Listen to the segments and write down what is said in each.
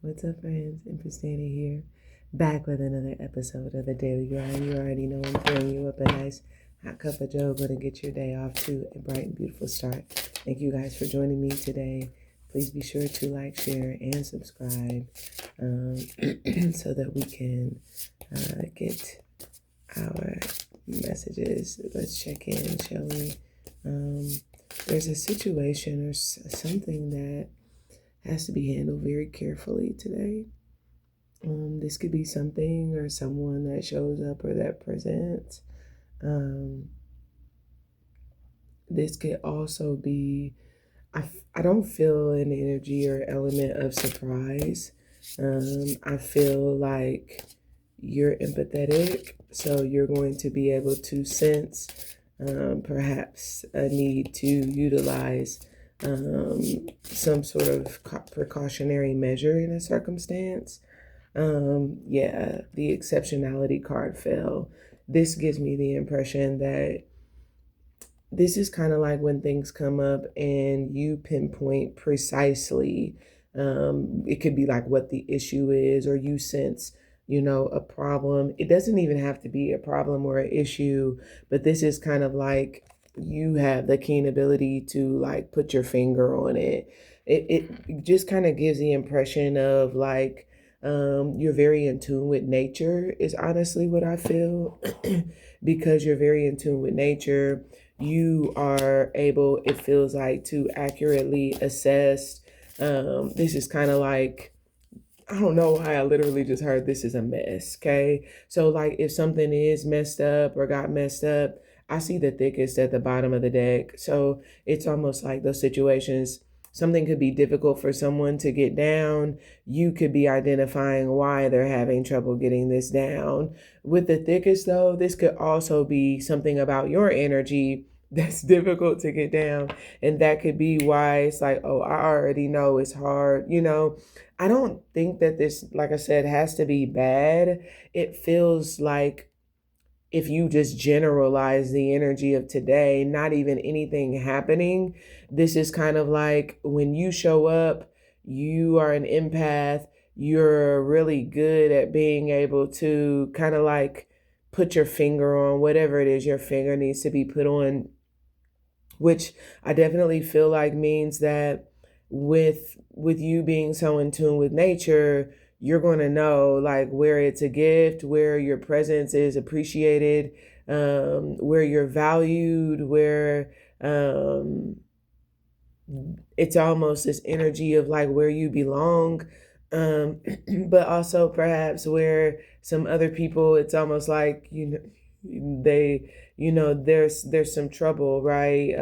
What's up, friends? Empress Dannie here, back with another episode of the Daily Grind. You already know I'm pouring you up a nice hot cup of joe, going to get your day off to a bright and beautiful start. Thank you guys for joining me today. Please be sure to like, share, and subscribe so that we can get our messages. Let's check in, shall we? There's a situation or something that has to be handled very carefully today. This could be something or someone that shows up or that presents. This could also be, I don't feel an energy or element of surprise. I feel like you're empathetic, so you're going to be able to sense perhaps a need to utilize some sort of precautionary measure in a circumstance. Yeah, the exceptionality card fell. This gives me the impression that this is kind of like when things come up and you pinpoint precisely. It could be like what the issue is, or you sense, a problem. It doesn't even have to be a problem or an issue, but this is kind of like you have the keen ability to like put your finger on it. It just kind of gives the impression of like you're very in tune with nature is honestly what I feel. Because you're very in tune with nature, you are able, it feels like, to accurately assess. This is kind of like, I don't know why I literally just heard this is a mess. Okay. So like if something is messed up or got messed up, I see the thickest at the bottom of the deck. So it's almost like those situations, something could be difficult for someone to get down. You could be identifying why they're having trouble getting this down. With the thickest though, this could also be something about your energy that's difficult to get down. And that could be why it's like, oh, I already know it's hard. I don't think that this, like I said, has to be bad. It feels like if you just generalize the energy of today, not even anything happening, this is kind of like when you show up, you are an empath, you're really good at being able to kind of like put your finger on whatever it is your finger needs to be put on, which I definitely feel like means that with you being so in tune with nature, you're going to know like where it's a gift, where your presence is appreciated, where you're valued, where it's almost this energy of like where you belong. But also perhaps where some other people, it's almost like, they, there's some trouble, right?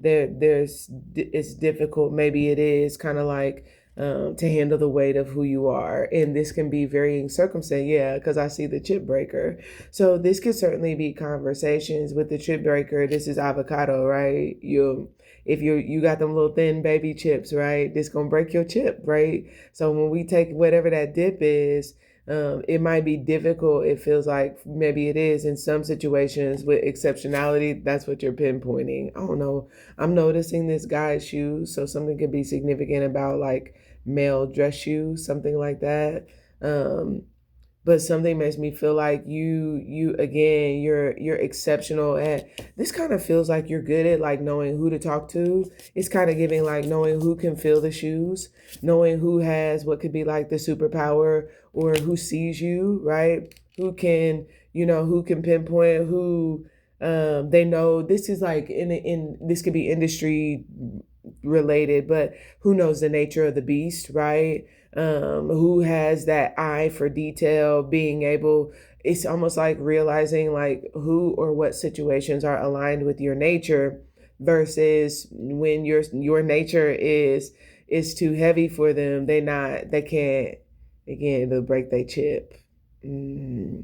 It's difficult. Maybe it is kind of like, to handle the weight of who you are. And this can be varying circumstance. Yeah, because I see the chip breaker. So this could certainly be conversations with the chip breaker. This is avocado, right? If you got them little thin baby chips, right? This gonna break your chip, right? So when we take whatever that dip is, it might be difficult. It feels like maybe it is in some situations with exceptionality. That's what you're pinpointing. I don't know. I'm noticing this guy's shoes. So something could be significant about like male dress shoes, something like that. But something makes me feel like you again, you're exceptional at this. Kind of feels like you're good at like knowing who to talk to. It's kind of giving like knowing who can fill the shoes, knowing who has what could be like the superpower, or who sees you, right? Who can pinpoint who, they know this is like in this could be industry related, but who knows the nature of the beast, right? Who has that eye for detail, being able, it's almost like realizing like who or what situations are aligned with your nature versus when your nature is too heavy for them. They can't, again, they'll break their chip. They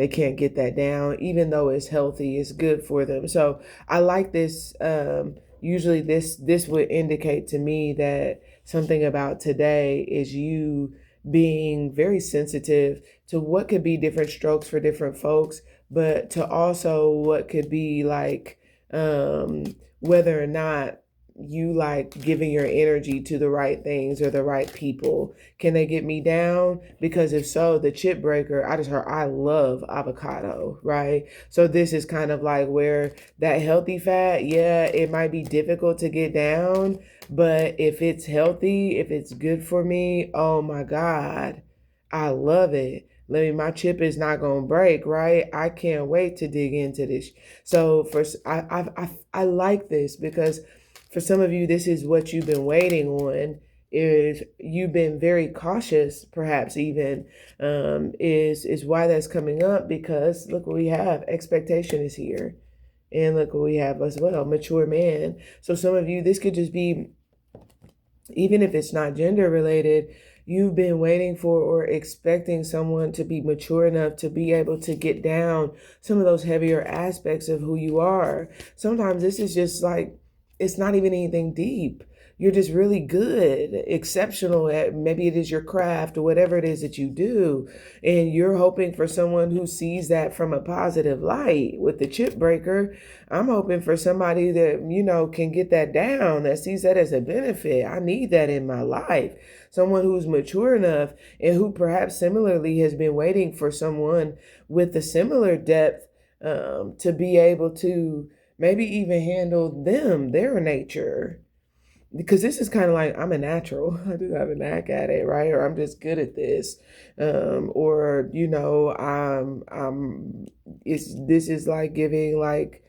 can't get that down, even though it's healthy, it's good for them. So I like this. Usually this would indicate to me that something about today is you being very sensitive to what could be different strokes for different folks, but to also what could be like, whether or not you like giving your energy to the right things or the right people? Can they get me down? Because if so, the chip breaker, I just heard I love avocado, right? So this is kind of like where that healthy fat, yeah, it might be difficult to get down, but if it's healthy, if it's good for me, oh my God, I love it. Let me, my chip is not gonna break, right? I can't wait to dig into this. So I like this because for some of you, this is what you've been waiting on. Is you've been very cautious, perhaps even is why that's coming up, because look what we have. Expectation is here. And look what we have as well, mature man. So some of you, this could just be, even if it's not gender related, you've been waiting for or expecting someone to be mature enough to be able to get down some of those heavier aspects of who you are. Sometimes this is just like, it's not even anything deep. You're just really good, exceptional at, maybe it is your craft or whatever it is that you do. And you're hoping for someone who sees that from a positive light. With the chip breaker, I'm hoping for somebody that, can get that down, that sees that as a benefit. I need that in my life. Someone who's mature enough and who perhaps similarly has been waiting for someone with a similar depth to be able to maybe even handle their nature. Because this is kind of like, I'm a natural. I do have a knack at it, right? Or I'm just good at this. Or, this is like giving like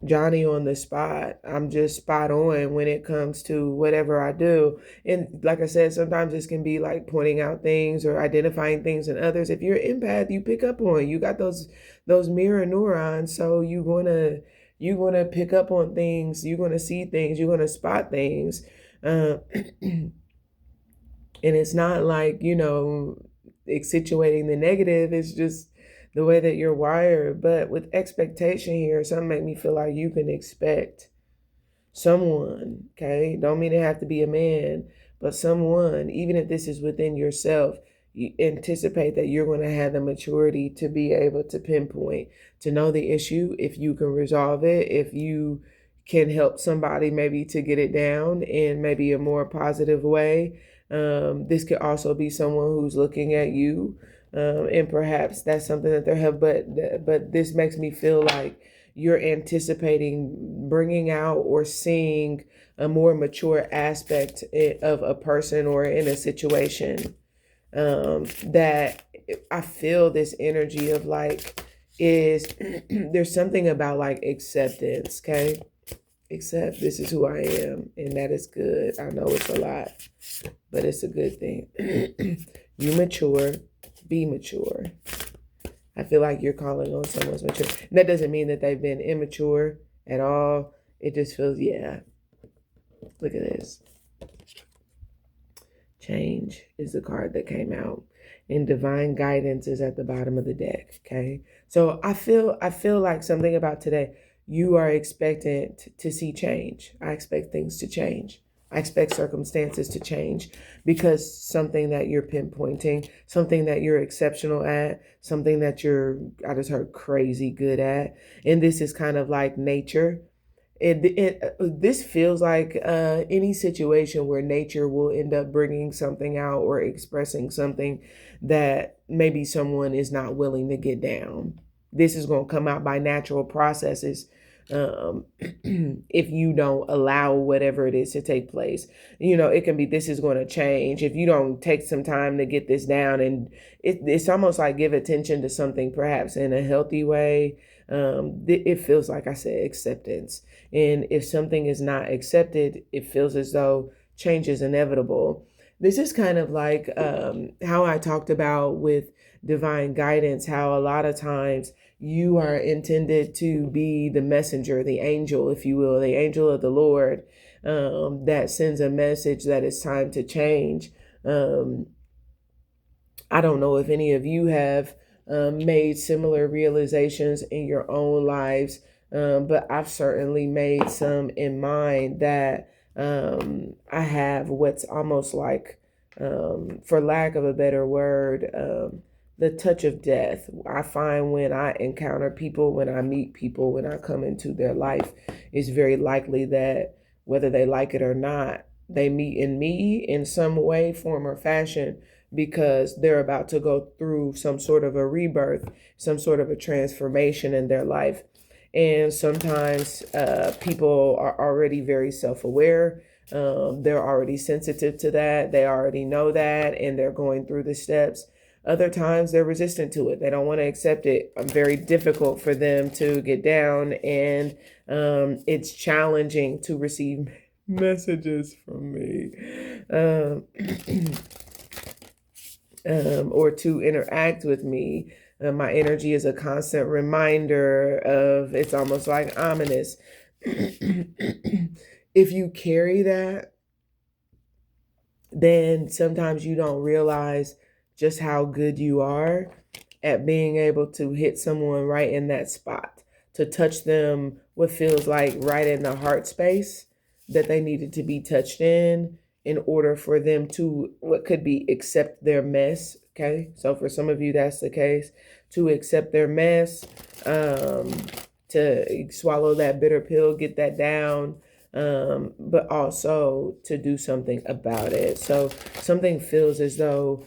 Johnny on the spot. I'm just spot on when it comes to whatever I do. And like I said, sometimes this can be like pointing out things or identifying things in others. If you're an empath, you pick up on. You got those mirror neurons, so you're gonna pick up on things. You're gonna see things. You're gonna spot things. And it's not like accentuating the negative. It's just the way that you're wired. But with expectation here, something make me feel like you can expect someone, okay? Don't mean it have to be a man, but someone, even if this is within yourself, you anticipate that you're going to have the maturity to be able to pinpoint, to know the issue, if you can resolve it, if you can help somebody maybe to get it down in maybe a more positive way. This could also be someone who's looking at you, and perhaps that's something that they're help. But this makes me feel like you're anticipating bringing out or seeing a more mature aspect of a person or in a situation. That I feel this energy of like is there's something about like acceptance, okay? Accept this is who I am, and that is good. I know it's a lot, but it's a good thing. You mature, be mature. I feel like you're calling on someone's mature. And that doesn't mean that they've been immature at all. It just feels, yeah. Look at this. Change is the card that came out. And divine guidance is at the bottom of the deck. Okay. So I feel like something about today. You are expectant to see change. I expect things to change. I expect circumstances to change because something that you're pinpointing, something that you're exceptional at, something that I just heard crazy good at. And this is kind of like nature. This feels like any situation where nature will end up bringing something out or expressing something that maybe someone is not willing to get down. This is going to come out by natural processes. If you don't allow whatever it is to take place, it can be, this is going to change if you don't take some time to get this down. And it's almost like give attention to something perhaps in a healthy way. It feels like I said acceptance. And if something is not accepted, it feels as though change is inevitable. This is kind of like how I talked about with divine guidance, how a lot of times you are intended to be the messenger, the angel, if you will, the angel of the Lord, that sends a message that it's time to change. I don't know if any of you have made similar realizations in your own lives, but I've certainly made some in mine that I have what's almost like, for lack of a better word, the touch of death. I find when I encounter people, when I meet people, when I come into their life, it's very likely that whether they like it or not. They meet in me in some way, form, or fashion because they're about to go through some sort of a rebirth, some sort of a transformation in their life. And sometimes people are already very self-aware. They're already sensitive to that. They already know that, and they're going through the steps. Other times they're resistant to it. They don't want to accept it. Very difficult for them to get down, and it's challenging to receive messages from me, or to interact with me. My energy is a constant reminder of, it's almost like ominous. If you carry that, then sometimes you don't realize just how good you are at being able to hit someone right in that spot, to touch them what feels like right in the heart space that they needed to be touched in order for them to, what could be, accept their mess. Okay, so for some of you that's the case, to accept their mess, to swallow that bitter pill, get that down, but also to do something about it. So something feels as though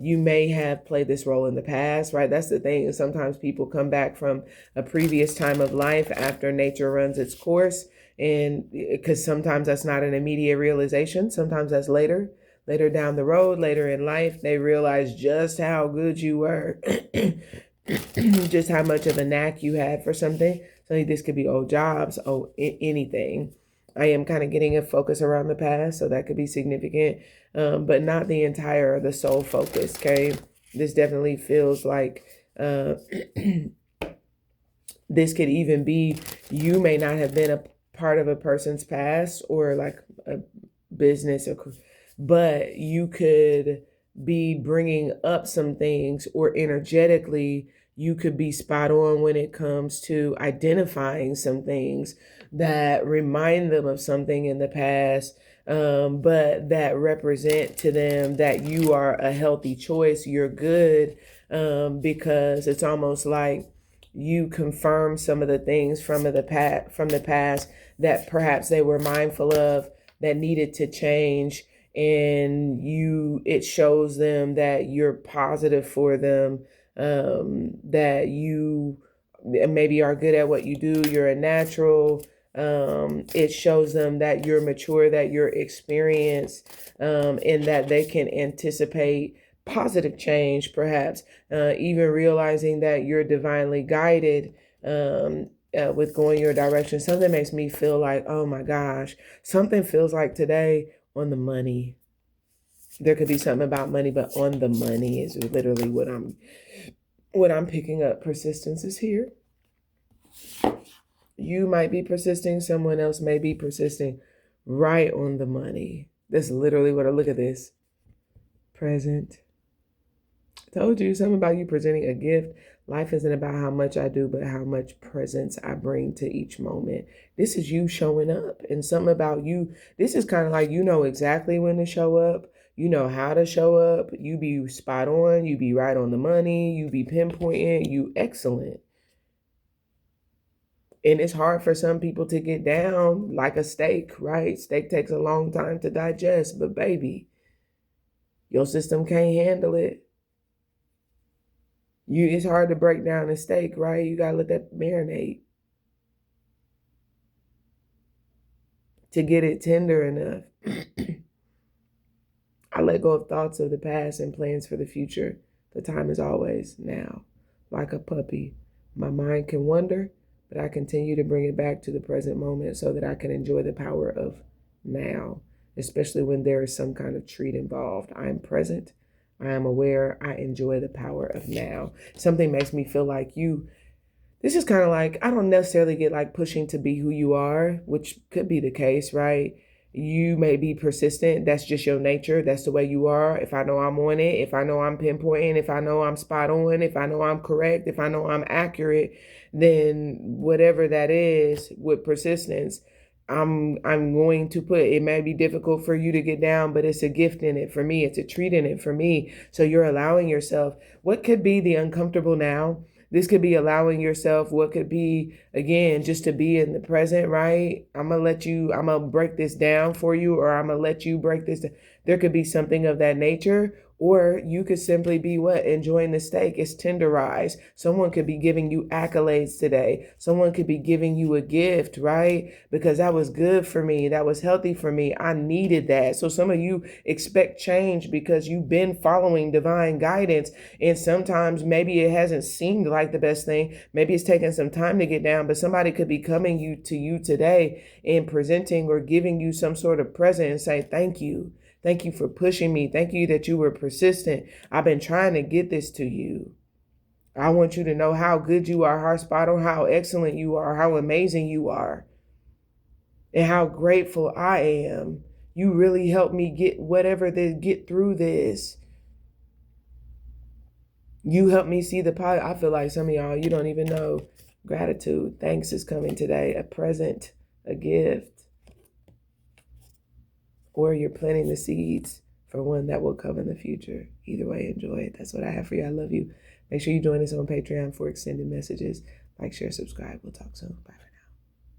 you may have played this role in the past, right? That's the thing. Sometimes people come back from a previous time of life after nature runs its course. And because sometimes that's not an immediate realization, sometimes that's later down the road, later in life, they realize just how good you were, just how much of a knack you had for something. So this could be old jobs, anything. I am kind of getting a focus around the past, so that could be significant, but not the entire, the sole focus, okay? This definitely feels like this could even be, you may not have been a part of a person's past or like a business, but you could be bringing up some things, or energetically you could be spot on when it comes to identifying some things that remind them of something in the past, but that represent to them that you are a healthy choice, you're good, because it's almost like you confirm some of the things from the past that perhaps they were mindful of that needed to change, and it shows them that you're positive for them, that you maybe are good at what you do, you're a natural. It shows them that you're mature, that you're experienced, and that they can anticipate positive change, perhaps even realizing that you're divinely guided, with going your direction. Something makes me feel like, oh my gosh, something feels like today on the money. There could be something about money, but on the money is literally what I'm picking up. Persistence is here. You might be persisting, someone else may be persisting, right on the money. That's literally what I look at this. Present. I told you something about you presenting a gift. Life isn't about how much I do, but how much presence I bring to each moment. This is you showing up, and something about you. This is kind of like, you know exactly when to show up. You know how to show up. You be spot on. You be right on the money. You be pinpointing. You excellent. And it's hard for some people to get down like a steak, right? Steak takes a long time to digest, but baby, your system can't handle it. It's hard to break down a steak, right? You gotta let that marinate to get it tender enough. I let go of thoughts of the past and plans for the future. The time is always now. Like a puppy, my mind can wander, but I continue to bring it back to the present moment so that I can enjoy the power of now, especially when there is some kind of treat involved. I am present. I am aware. I enjoy the power of now. Something makes me feel like this is kind of like, I don't necessarily get like pushing to be who you are, which could be the case, right? You may be persistent. That's just your nature. That's the way you are. If I know I'm on it, if I know I'm pinpointing, if I know I'm spot on, if I know I'm correct, if I know I'm accurate, then whatever that is with persistence, I'm going to put, it may be difficult for you to get down, but it's a gift in it for me. It's a treat in it for me. So you're allowing yourself, what could be the uncomfortable now This could be allowing yourself what could be, again, just to be in the present, right? I'm going to break this down for you, or I'm going to let you break this down. There could be something of that nature, or you could simply be what? Enjoying the steak. It's tenderized. Someone could be giving you accolades today. Someone could be giving you a gift, right? Because that was good for me. That was healthy for me. I needed that. So some of you expect change because you've been following divine guidance. And sometimes maybe it hasn't seemed like the best thing. Maybe it's taken some time to get down, but somebody could be coming to you today and presenting or giving you some sort of present and say, thank you. Thank you for pushing me. Thank you that you were persistent. I've been trying to get this to you. I want you to know how good you are, how spot on, how excellent you are, how amazing you are, and how grateful I am. You really helped me get through this. You helped me see the positive. I feel like some of y'all, you don't even know. Gratitude. Thanks is coming today. A present, a gift. Or you're planting the seeds for one that will come in the future. Either way, enjoy it. That's what I have for you. I love you. Make sure you join us on Patreon for extended messages. Like, share, subscribe. We'll talk soon. Bye.